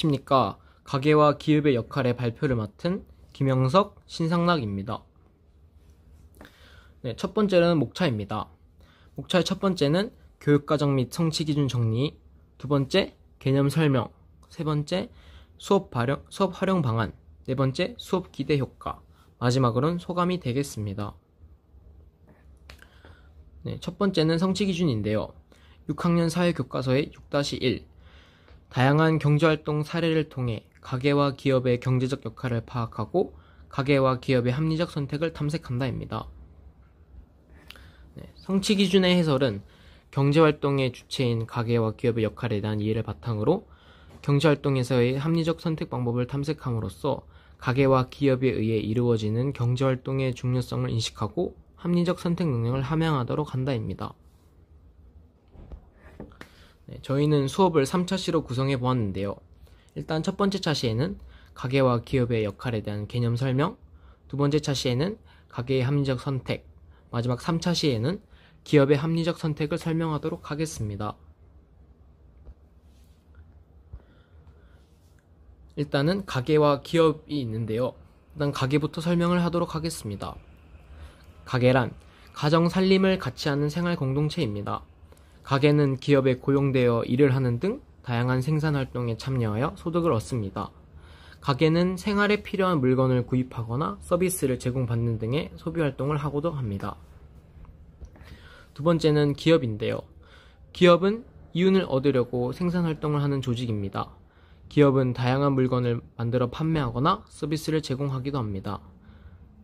안녕하십니까. 가계와 기업의 역할의 발표를 맡은 김영석, 신상락입니다. 네, 첫 번째는 목차입니다. 목차의 첫 번째는 교육과정 및 성취기준 정리, 두 번째 개념 설명, 세 번째 수업 활용 방안, 네 번째 수업 기대 효과, 마지막으로는 소감이 되겠습니다. 네, 첫 번째는 성취기준인데요. 6학년 사회교과서의 6-1 다양한 경제활동 사례를 통해 가계와 기업의 경제적 역할을 파악하고 가계와 기업의 합리적 선택을 탐색한다입니다. 성취기준의 해설은 경제활동의 주체인 가계와 기업의 역할에 대한 이해를 바탕으로 경제활동에서의 합리적 선택 방법을 탐색함으로써 가계와 기업에 의해 이루어지는 경제활동의 중요성을 인식하고 합리적 선택 능력을 함양하도록 한다입니다. 저희는 수업을 3차시로 구성해 보았는데요. 일단 첫 번째 차시에는 가계와 기업의 역할에 대한 개념 설명, 두 번째 차시에는 가계의 합리적 선택, 마지막 3차시에는 기업의 합리적 선택을 설명하도록 하겠습니다. 일단은 가계와 기업이 있는데요. 일단 가계부터 설명을 하도록 하겠습니다. 가계란 가정 살림을 같이 하는 생활 공동체입니다. 가계는 기업에 고용되어 일을 하는 등 다양한 생산활동에 참여하여 소득을 얻습니다. 가계는 생활에 필요한 물건을 구입하거나 서비스를 제공받는 등의 소비활동을 하고도 합니다. 두 번째는 기업인데요. 기업은 이윤을 얻으려고 생산활동을 하는 조직입니다. 기업은 다양한 물건을 만들어 판매하거나 서비스를 제공하기도 합니다.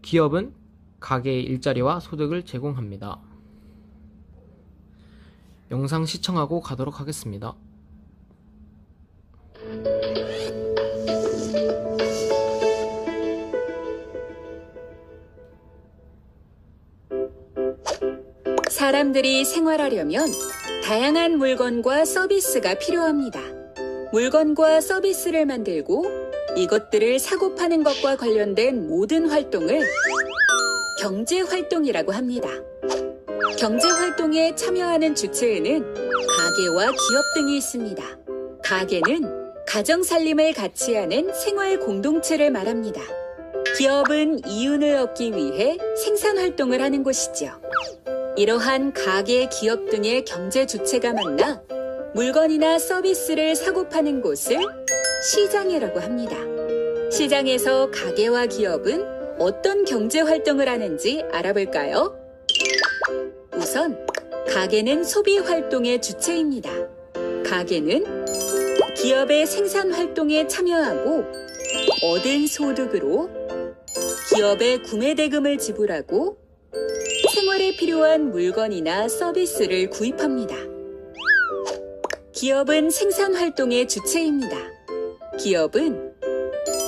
기업은 가계의 일자리와 소득을 제공합니다. 영상 시청하고 가도록 하겠습니다. 사람들이 생활하려면 다양한 물건과 서비스가 필요합니다. 물건과 서비스를 만들고 이것들을 사고 파는 것과 관련된 모든 활동을 경제활동이라고 합니다. 경제활동에 참여하는 주체에는 가계와 기업 등이 있습니다. 가계는 가정살림을 같이 하는 생활 공동체를 말합니다. 기업은 이윤을 얻기 위해 생산활동을 하는 곳이죠. 이러한 가계, 기업 등의 경제 주체가 만나 물건이나 서비스를 사고 파는 곳을 시장이라고 합니다. 시장에서 가계와 기업은 어떤 경제활동을 하는지 알아볼까요? 우선 가계는 소비활동의 주체입니다. 가계는 기업의 생산활동에 참여하고 얻은 소득으로 기업에 구매대금을 지불하고 생활에 필요한 물건이나 서비스를 구입합니다. 기업은 생산활동의 주체입니다. 기업은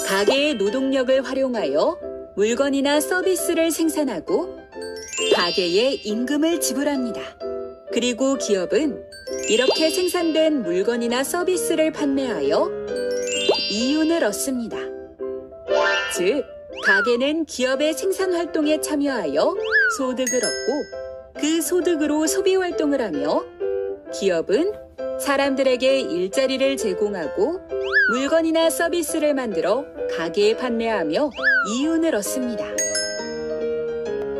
가계의 노동력을 활용하여 물건이나 서비스를 생산하고 가계에 임금을 지불합니다. 그리고 기업은 이렇게 생산된 물건이나 서비스를 판매하여 이윤을 얻습니다. 즉, 가계는 기업의 생산활동에 참여하여 소득을 얻고 그 소득으로 소비활동을 하며 기업은 사람들에게 일자리를 제공하고 물건이나 서비스를 만들어 가게에 판매하며 이윤을 얻습니다.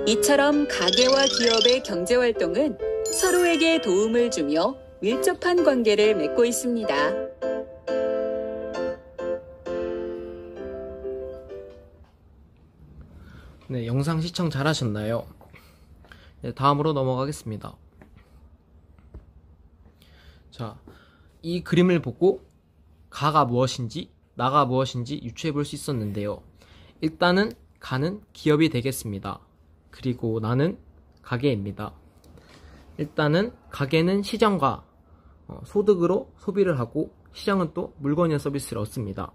이처럼 가계와 기업의 경제활동은 서로에게 도움을 주며 밀접한 관계를 맺고 있습니다. 네, 영상 시청 잘하셨나요? 네, 다음으로 넘어가겠습니다. 자, 이 그림을 보고 가가 무엇인지 나가 무엇인지 유추해 볼 수 있었는데요. 일단은 가는 기업이 되겠습니다. 그리고 나는 가계입니다. 일단은 가계는 시장과 소득으로 소비를 하고 시장은 또 물건이나 서비스를 얻습니다.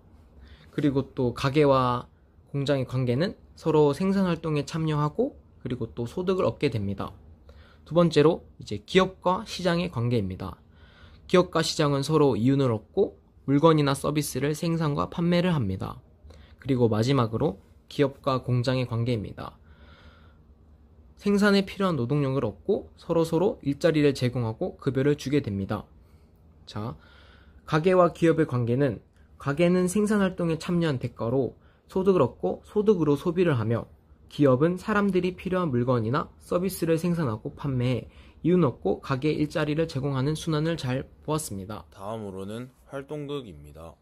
그리고 또 가계와 공장의 관계는 서로 생산활동에 참여하고 그리고 또 소득을 얻게 됩니다. 두 번째로 이제 기업과 시장의 관계입니다. 기업과 시장은 서로 이윤을 얻고 물건이나 서비스를 생산과 판매를 합니다. 그리고 마지막으로 기업과 공장의 관계입니다. 생산에 필요한 노동력을 얻고 서로 일자리를 제공하고 급여를 주게 됩니다. 자, 가계와 기업의 관계는 가게는 생산활동에 참여한 대가로 소득을 얻고 소득으로 소비를 하며 기업은 사람들이 필요한 물건이나 서비스를 생산하고 판매해 이윤 얻고 가게에 일자리를 제공하는 순환을 잘 보았습니다. 다음으로는 활동극입니다.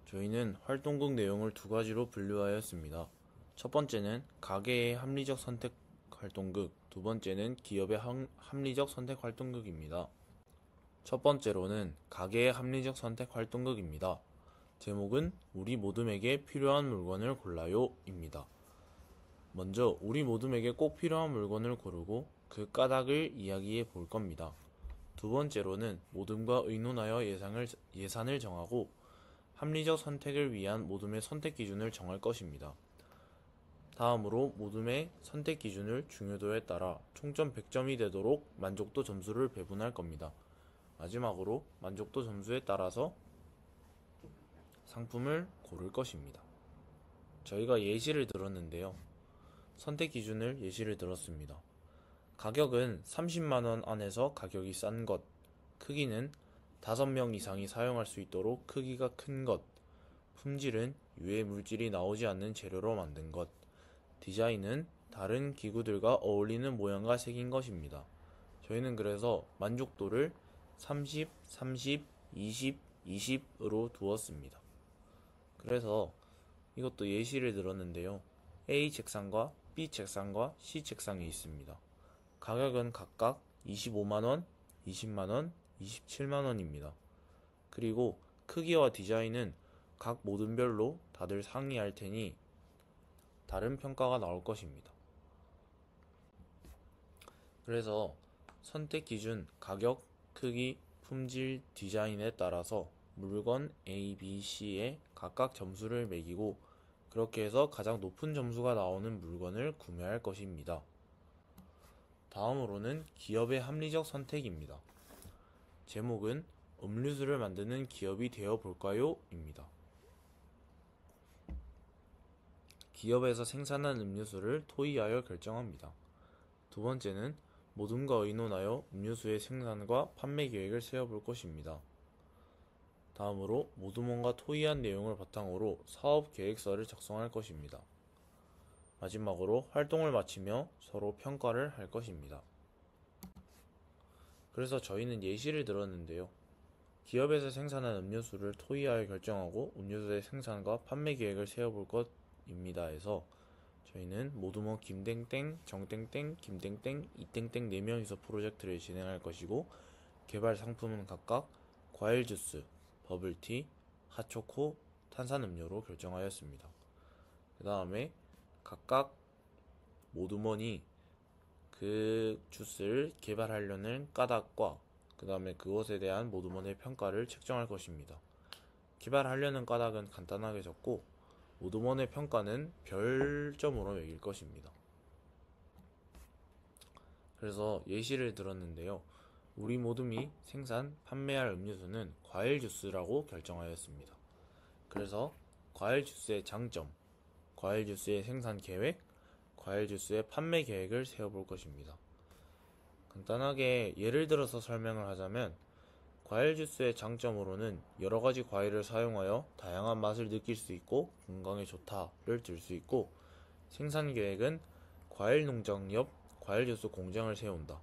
저희는 활동극 내용을 두 가지로 분류하였습니다. 첫 번째는 가게의 합리적 선택 활동극, 두 번째는 기업의 합리적 선택 활동극입니다. 첫 번째로는 가게의 합리적 선택 활동극입니다. 제목은 우리 모둠에게 필요한 물건을 골라요 입니다. 먼저 우리 모둠에게 꼭 필요한 물건을 고르고 그 까닭을 이야기해 볼 겁니다. 두 번째로는 모둠과 의논하여 예산을 정하고 합리적 선택을 위한 모둠의 선택 기준을 정할 것입니다. 다음으로 모둠의 선택 기준을 중요도에 따라 총점 100점이 되도록 만족도 점수를 배분할 겁니다. 마지막으로 만족도 점수에 따라서 상품을 고를 것입니다. 저희가 예시를 들었는데요. 선택 기준을 예시를 들었습니다. 가격은 30만원 안에서 가격이 싼 것, 크기는 5명 이상이 사용할 수 있도록 크기가 큰 것, 품질은 유해 물질이 나오지 않는 재료로 만든 것, 디자인은 다른 기구들과 어울리는 모양과 색인 것입니다. 저희는 그래서 만족도를 30, 30, 20, 20으로 두었습니다. 그래서 이것도 예시를 들었는데요. A 책상과 B 책상과 C 책상이 있습니다. 가격은 각각 25만원, 20만원, 27만원입니다. 그리고 크기와 디자인은 각 모둠별로 다들 상의할 테니 다른 평가가 나올 것입니다. 그래서 선택 기준, 가격, 크기, 품질, 디자인에 따라서 물건 A, B, C에 각각 점수를 매기고 그렇게 해서 가장 높은 점수가 나오는 물건을 구매할 것입니다. 다음으로는 기업의 합리적 선택입니다. 제목은 음료수를 만드는 기업이 되어 볼까요? 입니다. 기업에서 생산한 음료수를 토의하여 결정합니다. 두 번째는 모둠과 의논하여 음료수의 생산과 판매 계획을 세워볼 것입니다. 다음으로 모둠원과 토의한 내용을 바탕으로 사업 계획서를 작성할 것입니다. 마지막으로 활동을 마치며 서로 평가를 할 것입니다. 그래서 저희는 예시를 들었는데요. 기업에서 생산한 음료수를 토의하여 결정하고 음료수의 생산과 판매 계획을 세워볼 것입니다 해서 저희는 모둠원 김땡땡, 정땡땡, 김땡땡, 이땡땡 4명이서 프로젝트를 진행할 것이고 개발 상품은 각각 과일 주스, 버블티, 핫초코, 탄산음료로 결정하였습니다. 그 다음에 각각 모둠원이 그 주스를 개발하려는 까닭과 그 다음에 그것에 대한 모둠원의 평가를 책정할 것입니다. 개발하려는 까닭은 간단하게 적고 모둠원의 평가는 별점으로 매길 것입니다. 그래서 예시를 들었는데요. 우리 모둠이 생산, 판매할 음료수는 과일 주스라고 결정하였습니다. 그래서 과일 주스의 장점, 과일 주스의 생산 계획, 과일 주스의 판매 계획을 세워볼 것입니다. 간단하게 예를 들어서 설명을 하자면 과일 주스의 장점으로는 여러가지 과일을 사용하여 다양한 맛을 느낄 수 있고 건강에 좋다를 들 수 있고 생산 계획은 과일 농장 옆 과일 주스 공장을 세운다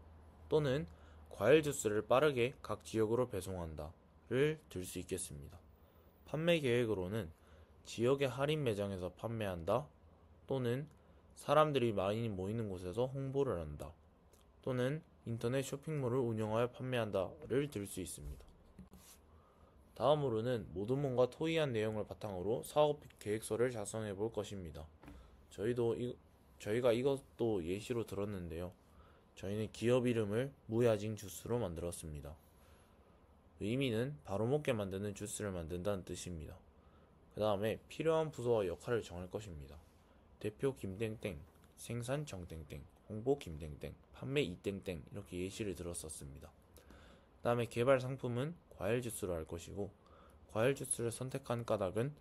또는 과일 주스를 빠르게 각 지역으로 배송한다를 들 수 있겠습니다. 판매 계획으로는 지역의 할인 매장에서 판매한다 또는 사람들이 많이 모이는 곳에서 홍보를 한다 또는 인터넷 쇼핑몰을 운영하여 판매한다를 들 수 있습니다. 다음으로는 모둠원과 토의한 내용을 바탕으로 사업 계획서를 작성해 볼 것입니다. 저희가 이것도 예시로 들었는데요. 저희는 기업 이름을 무야징 주스로 만들었습니다. 의미는 바로 먹게 만드는 주스를 만든다는 뜻입니다. 그 다음에 필요한 부서와 역할을 정할 것입니다. 대표 김땡땡, 생산 정땡땡, 홍보 김땡땡, 판매 이땡땡 이렇게 예시를 들었었습니다. 그 다음에 개발 상품은 과일 주스로 할 것이고 과일 주스를 선택한 까닭은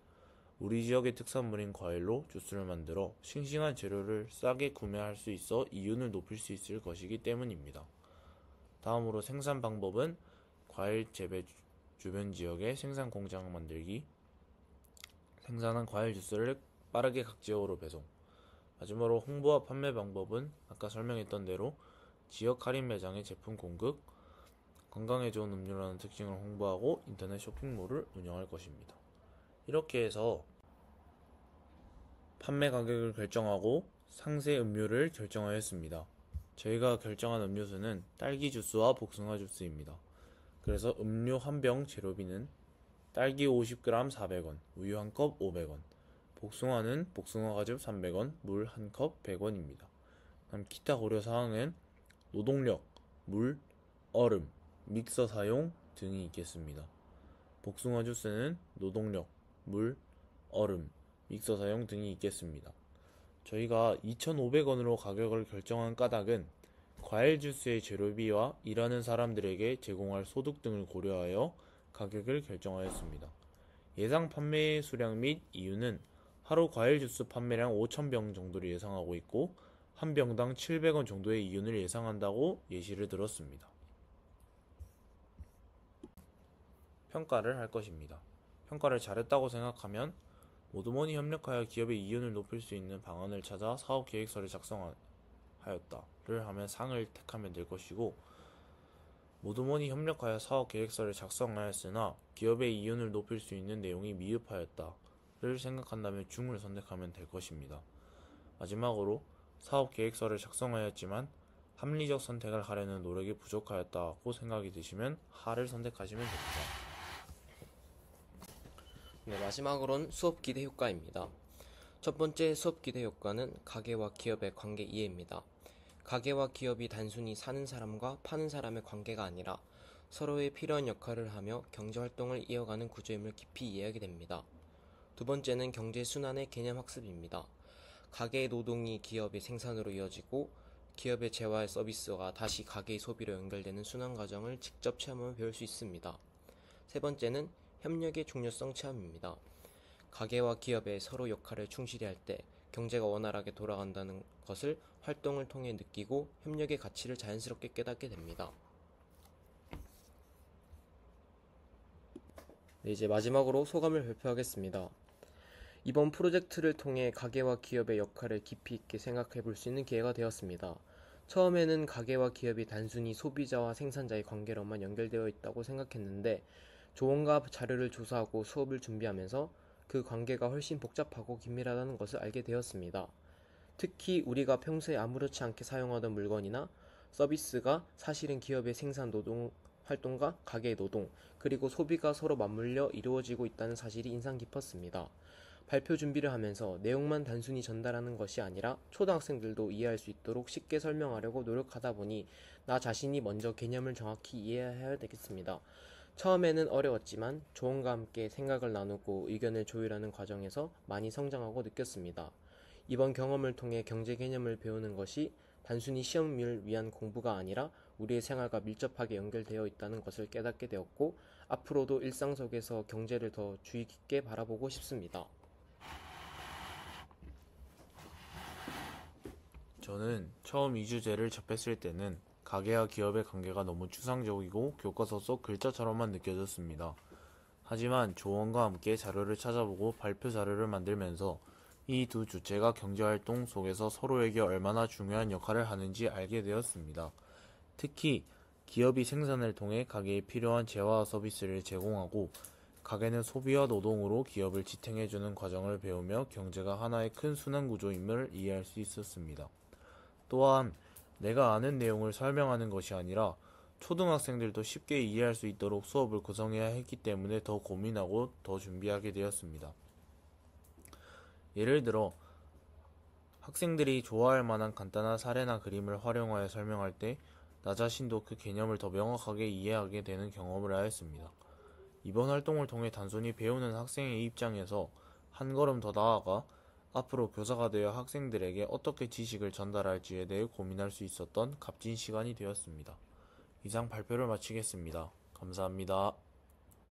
우리 지역의 특산물인 과일로 주스를 만들어 싱싱한 재료를 싸게 구매할 수 있어 이윤을 높일 수 있을 것이기 때문입니다. 다음으로 생산 방법은 과일 재배 주변 지역에 생산 공장 만들기, 생산한 과일 주스를 빠르게 각 지역으로 배송. 마지막으로 홍보와 판매 방법은 아까 설명했던 대로 지역 할인 매장의 제품 공급, 건강에 좋은 음료라는 특징을 홍보하고 인터넷 쇼핑몰을 운영할 것입니다. 이렇게 해서 판매 가격을 결정하고 상세 음료를 결정하였습니다. 저희가 결정한 음료수는 딸기 주스와 복숭아 주스입니다. 그래서 음료 한 병 재료비는 딸기 50g 400원, 우유 한 컵 500원, 복숭아는 복숭아 과즙 300원, 물 한 컵 100원입니다. 다음 기타 고려 사항은 노동력, 물, 얼음, 믹서 사용 등이 있겠습니다. 복숭아 주스는 노동력, 물, 얼음, 믹서 사용 등이 있겠습니다. 저희가 2,500원으로 가격을 결정한 까닭은 과일 주스의 재료비와 일하는 사람들에게 제공할 소득 등을 고려하여 가격을 결정하였습니다. 예상 판매 수량 및 이유는 하루 과일 주스 판매량 5,000병 정도를 예상하고 있고 한 병당 700원 정도의 이윤을 예상한다고 예시를 들었습니다. 평가를 할 것입니다. 평가를 잘했다고 생각하면 모두모니 협력하여 기업의 이윤을 높일 수 있는 방안을 찾아 사업계획서를 작성하였다를 하면 상을 택하면 될 것이고, 모두모니 협력하여 사업계획서를 작성하였으나 기업의 이윤을 높일 수 있는 내용이 미흡하였다를 생각한다면 중을 선택하면 될 것입니다. 마지막으로 사업계획서를 작성하였지만 합리적 선택을 하려는 노력이 부족하였다고 생각이 드시면 하를 선택하시면 됩니다. 네, 마지막으로는 수업 기대 효과입니다. 첫 번째 수업 기대 효과는 가게와 기업의 관계 이해입니다. 가게와 기업이 단순히 사는 사람과 파는 사람의 관계가 아니라 서로의 필요한 역할을 하며 경제활동을 이어가는 구조임을 깊이 이해하게 됩니다. 두 번째는 경제 순환의 개념 학습입니다. 가게의 노동이 기업의 생산으로 이어지고 기업의 재화의 서비스가 다시 가게의 소비로 연결되는 순환 과정을 직접 체험하며 배울 수 있습니다. 세 번째는 협력의 중요성 체험입니다. 가게와 기업의 서로 역할을 충실히 할 때 경제가 원활하게 돌아간다는 것을 활동을 통해 느끼고 협력의 가치를 자연스럽게 깨닫게 됩니다. 네, 이제 마지막으로 소감을 발표하겠습니다. 이번 프로젝트를 통해 가게와 기업의 역할을 깊이 있게 생각해 볼 수 있는 기회가 되었습니다. 처음에는 가게와 기업이 단순히 소비자와 생산자의 관계로만 연결되어 있다고 생각했는데 조언과 자료를 조사하고 수업을 준비하면서 그 관계가 훨씬 복잡하고 긴밀하다는 것을 알게 되었습니다. 특히 우리가 평소에 아무렇지 않게 사용하던 물건이나 서비스가 사실은 기업의 생산 노동 활동과 가게의 노동, 그리고 소비가 서로 맞물려 이루어지고 있다는 사실이 인상 깊었습니다. 발표 준비를 하면서 내용만 단순히 전달하는 것이 아니라 초등학생들도 이해할 수 있도록 쉽게 설명하려고 노력하다 보니 나 자신이 먼저 개념을 정확히 이해해야 되겠습니다. 처음에는 어려웠지만 조언과 함께 생각을 나누고 의견을 조율하는 과정에서 많이 성장하고 느꼈습니다. 이번 경험을 통해 경제 개념을 배우는 것이 단순히 시험을 위한 공부가 아니라 우리의 생활과 밀접하게 연결되어 있다는 것을 깨닫게 되었고 앞으로도 일상 속에서 경제를 더 주의 깊게 바라보고 싶습니다. 저는 처음 이 주제를 접했을 때는 가게와 기업의 관계가 너무 추상적이고 교과서 속 글자처럼만 느껴졌습니다. 하지만 조언과 함께 자료를 찾아보고 발표 자료를 만들면서 이 두 주체가 경제활동 속에서 서로에게 얼마나 중요한 역할을 하는지 알게 되었습니다. 특히 기업이 생산을 통해 가게에 필요한 재화와 서비스를 제공하고 가게는 소비와 노동으로 기업을 지탱해주는 과정을 배우며 경제가 하나의 큰 순환구조임을 이해할 수 있었습니다. 또한 내가 아는 내용을 설명하는 것이 아니라 초등학생들도 쉽게 이해할 수 있도록 수업을 구성해야 했기 때문에 더 고민하고 더 준비하게 되었습니다. 예를 들어 학생들이 좋아할 만한 간단한 사례나 그림을 활용하여 설명할 때 나 자신도 그 개념을 더 명확하게 이해하게 되는 경험을 하였습니다. 이번 활동을 통해 단순히 배우는 학생의 입장에서 한 걸음 더 나아가 앞으로 교사가 되어 학생들에게 어떻게 지식을 전달할지에 대해 고민할 수 있었던 값진 시간이 되었습니다. 이상 발표를 마치겠습니다. 감사합니다.